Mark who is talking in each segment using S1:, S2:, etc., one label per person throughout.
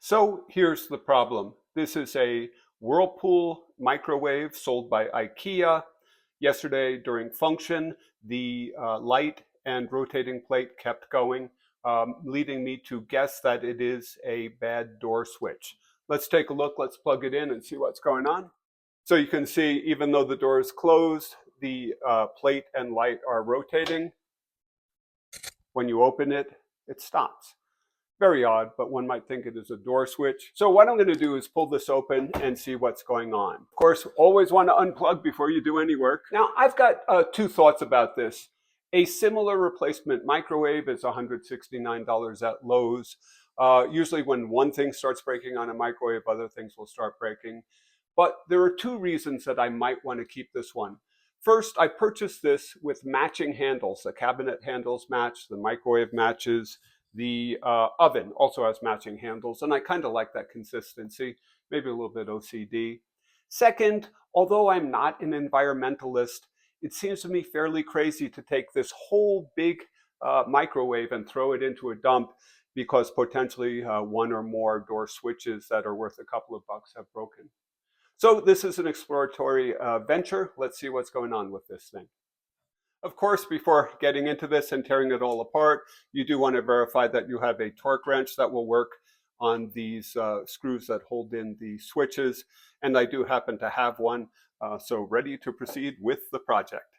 S1: So here's the problem. This is a Whirlpool microwave sold by IKEA. Yesterday during function, the light and rotating plate kept going, leading me to guess that it is a bad door switch. Let's take a look. Let's plug it in and see what's going on. So you can see, even though the door is closed, the plate and light are rotating. When you open it, it stops. Very odd, but one might think it is a door switch. So what I'm going to do is pull this open and see what's going on. Of course, always want to unplug before you do any work. Now, I've got two thoughts about this. A similar replacement microwave is $169 at Lowe's. Usually when one thing starts breaking on a microwave, other things will start breaking. But there are two reasons that I might want to keep this one. First, I purchased this with matching handles. The cabinet handles match, the microwave matches. The oven also has matching handles, and I kind of like that consistency, maybe a little bit OCD. Second, although I'm not an environmentalist, it seems to me fairly crazy to take this whole big microwave and throw it into a dump because potentially one or more door switches that are worth a couple of bucks have broken. So this is an exploratory venture. Let's see what's going on with this thing. Of course, before getting into this and tearing it all apart, you do want to verify that you have a torque wrench that will work on these screws that hold in the switches. And I do happen to have one, so ready to proceed with the project.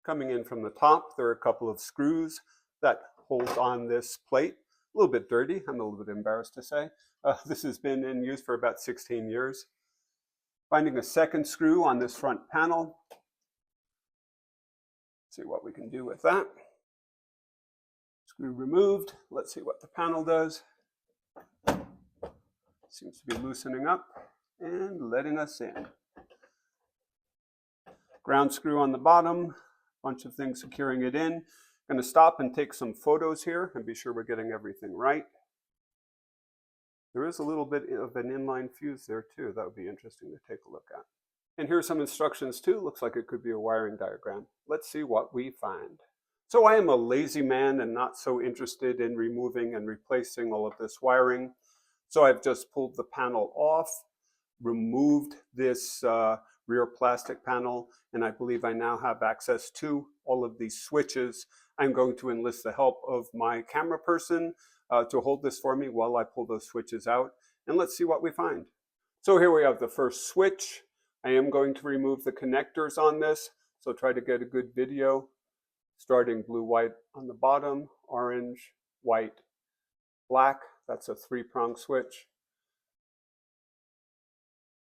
S1: Coming in from the top, there are a couple of screws that hold on this plate. A little bit dirty, I'm a little bit embarrassed to say. This has been in use for about 16 years. Finding a second screw on this front panel. See what we can do with that. Screw removed. Let's see what the panel does. Seems to be loosening up and letting us in. Ground screw on the bottom. Bunch of things securing it in. I'm going to stop and take some photos here and be sure we're getting everything right. There is a little bit of an inline fuse there too. That would be interesting to take a look at. And here's some instructions too. Looks like it could be a wiring diagram. Let's see what we find. So I am a lazy man and not so interested in removing and replacing all of this wiring. So I've just pulled the panel off, removed this rear plastic panel, and I believe I now have access to all of these switches. I'm going to enlist the help of my camera person to hold this for me while I pull those switches out. And let's see what we find. So here we have the first switch. I am going to remove the connectors on this, so try to get a good video. Starting blue, white on the bottom, orange, white, black. That's a 3-prong switch.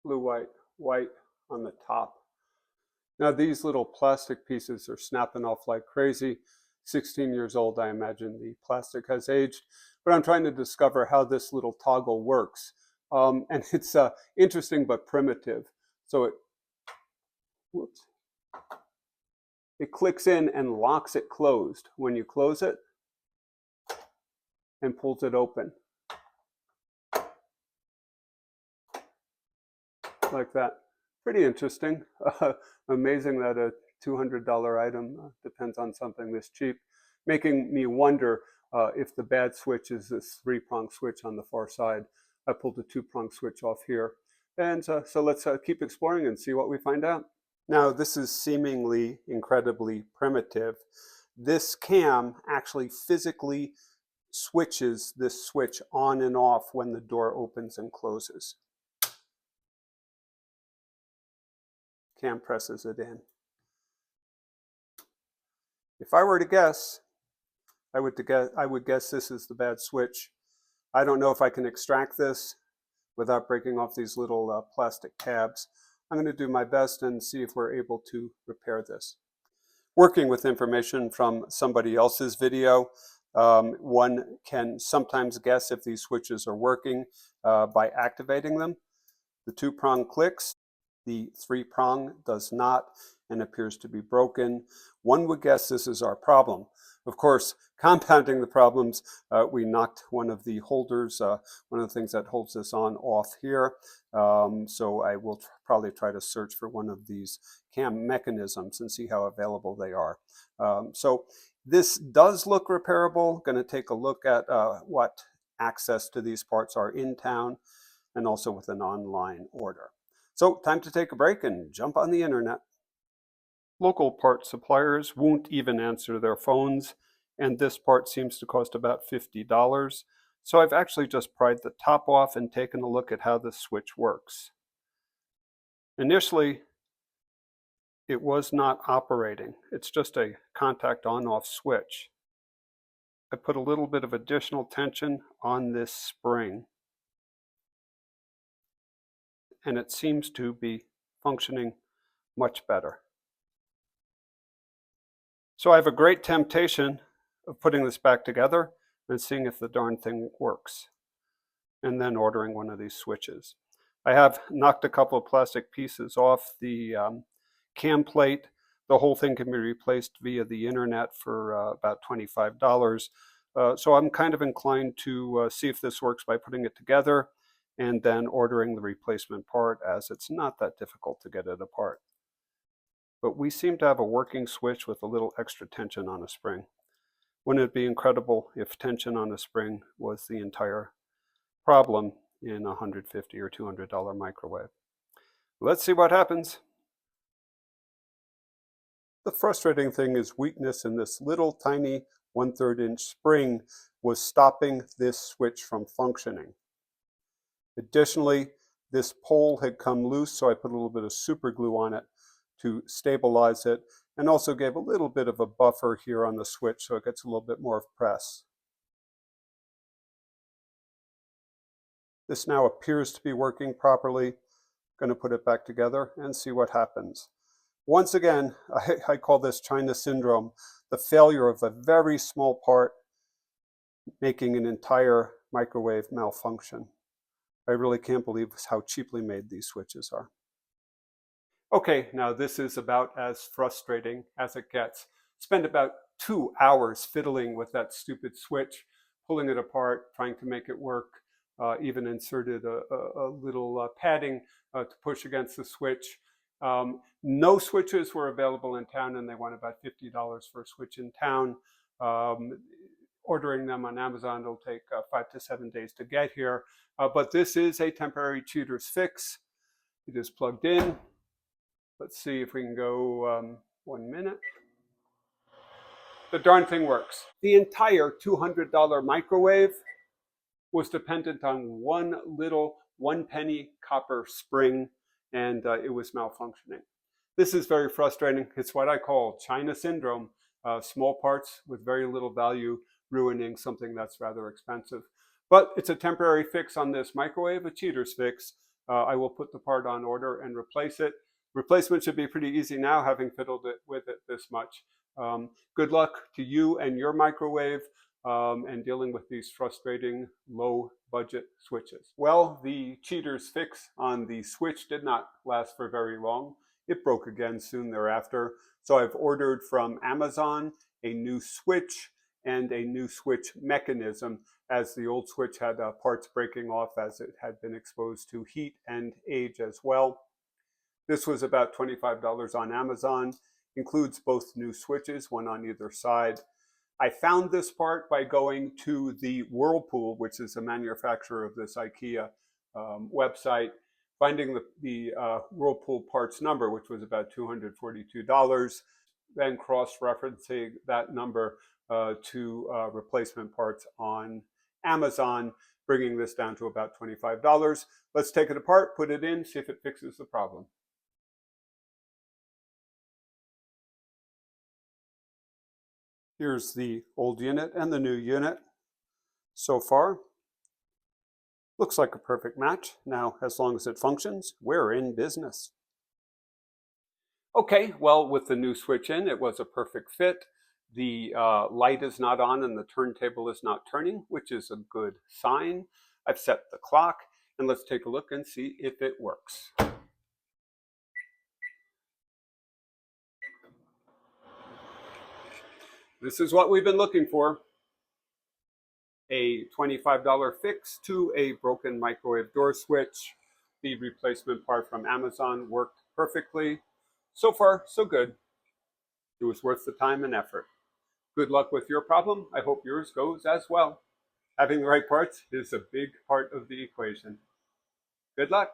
S1: Blue, white, white on the top. Now these little plastic pieces are snapping off like crazy. 16 years old, I imagine the plastic has aged, but I'm trying to discover how this little toggle works. And it's interesting but primitive. So it clicks in and locks it closed when you close it and pulls it open. Like that. Pretty interesting. Amazing that a $200 item depends on something this cheap, making me wonder if the bad switch is this 3-prong switch on the far side. I pulled a 2-prong switch off here. And so let's keep exploring and see what we find out. Now, this is seemingly incredibly primitive. This cam actually physically switches this switch on and off when the door opens and closes. Cam presses it in. If I were to guess, I would guess this is the bad switch. I don't know if I can extract this without breaking off these little plastic tabs. I'm going to do my best and see if we're able to repair this. Working with information from somebody else's video, one can sometimes guess if these switches are working by activating them. The 2-prong clicks, the 3-prong does not and appears to be broken. One would guess this is our problem. Of course, compounding the problems, we knocked one of the holders, one of the things that holds this on, off here. So I will probably try to search for one of these cam mechanisms and see how available they are. So this does look repairable. Going to take a look at what access to these parts are in town, and also with an online order. So time to take a break and jump on the internet. Local part suppliers won't even answer their phones, and this part seems to cost about $50. So I've actually just pried the top off and taken a look at how the switch works. Initially, it was not operating. It's just a contact on-off switch. I put a little bit of additional tension on this spring, and it seems to be functioning much better. So I have a great temptation of putting this back together and seeing if the darn thing works, and then ordering one of these switches. I have knocked a couple of plastic pieces off the cam plate. The whole thing can be replaced via the internet for about $25. So I'm kind of inclined to see if this works by putting it together and then ordering the replacement part, as it's not that difficult to get it apart. But we seem to have a working switch with a little extra tension on a spring. Wouldn't it be incredible if tension on a spring was the entire problem in a $150 or $200 microwave? Let's see what happens. The frustrating thing is weakness in this little tiny 1/3 inch spring was stopping this switch from functioning. Additionally, this pole had come loose, so I put a little bit of super glue on it to stabilize it, and also gave a little bit of a buffer here on the switch so it gets a little bit more press. This now appears to be working properly. I'm going to put it back together and see what happens. Once again, I call this China syndrome, the failure of a very small part making an entire microwave malfunction. I really can't believe how cheaply made these switches are. Okay, now this is about as frustrating as it gets. Spend about 2 hours fiddling with that stupid switch, pulling it apart, trying to make it work, even inserted a little padding to push against the switch. No switches were available in town, and they want about $50 for a switch in town. Ordering them on Amazon will take 5 to 7 days to get here. But this is a temporary cheater's fix. It is plugged in. Let's see if we can go 1 minute. The darn thing works. The entire $200 microwave was dependent on one little 1-penny copper spring, and it was malfunctioning. This is very frustrating. It's what I call China syndrome, small parts with very little value ruining something that's rather expensive. But it's a temporary fix on this microwave, a cheater's fix. I will put the part on order and replace it. Replacement should be pretty easy now, having fiddled with it this much. Good luck to you and your microwave and dealing with these frustrating low budget switches. Well, the cheater's fix on the switch did not last for very long. It broke again soon thereafter. So I've ordered from Amazon a new switch and a new switch mechanism, as the old switch had parts breaking off as it had been exposed to heat and age as well. This was about $25 on Amazon, includes both new switches, one on either side. I found this part by going to the Whirlpool, which is a manufacturer of this IKEA website, finding the Whirlpool parts number, which was about $242, then cross-referencing that number to replacement parts on Amazon, bringing this down to about $25. Let's take it apart, put it in, see if it fixes the problem. Here's the old unit and the new unit so far. Looks like a perfect match. Now, as long as it functions, we're in business. Okay, well, with the new switch in, it was a perfect fit. The light is not on and the turntable is not turning, which is a good sign. I've set the clock, and let's take a look and see if it works. This is what we've been looking for. A $25 fix to a broken microwave door switch. The replacement part from Amazon worked perfectly. So far, so good. It was worth the time and effort. Good luck with your problem. I hope yours goes as well. Having the right parts is a big part of the equation. Good luck.